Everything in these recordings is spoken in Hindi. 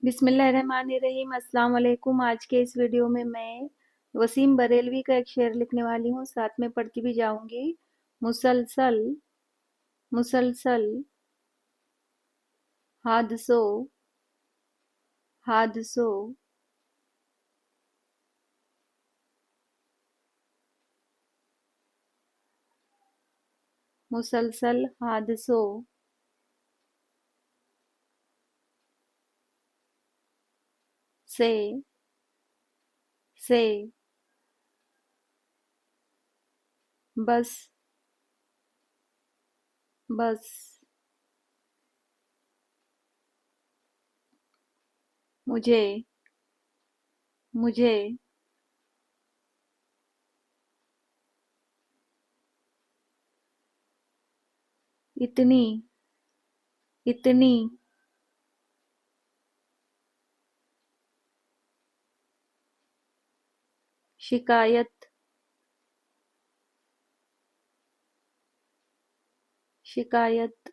बिस्मिल्लाहिर्रहमानिर्रहीम। अस्सलाम वालेकुम। आज के इस वीडियो में मैं वसीम बरेलवी का एक शेर लिखने वाली हूँ, साथ में पढ़ती भी जाऊंगी। मुसलसल मुसलसल हादसों हादसों मुसलसल हादसों से से बस बस मुझे मुझे इतनी इतनी शिकायत शिकायत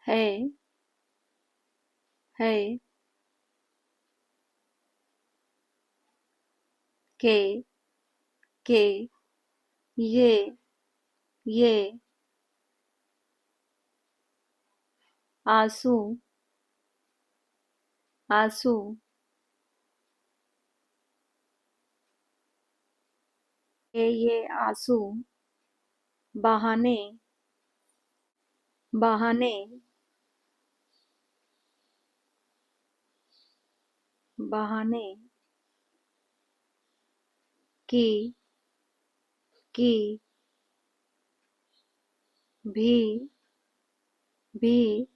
है है के के ये ये आंसू आंसू ये आंसू बहाने बहाने बहाने की की भी भी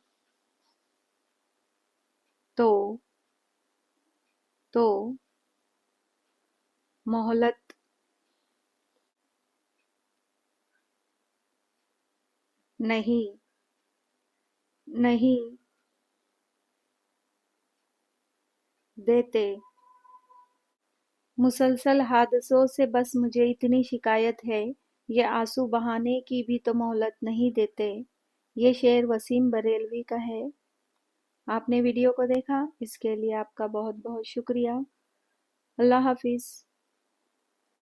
तो तो मोहलत नहीं नहीं देते। मुसलसल हादसों से बस मुझे इतनी शिकायत है, ये आंसू बहाने की भी तो मोहलत नहीं देते। ये शेर वसीम बरेलवी का है। आपने वीडियो को देखा, इसके लिए आपका बहुत बहुत शुक्रिया। अल्लाह हाफिज।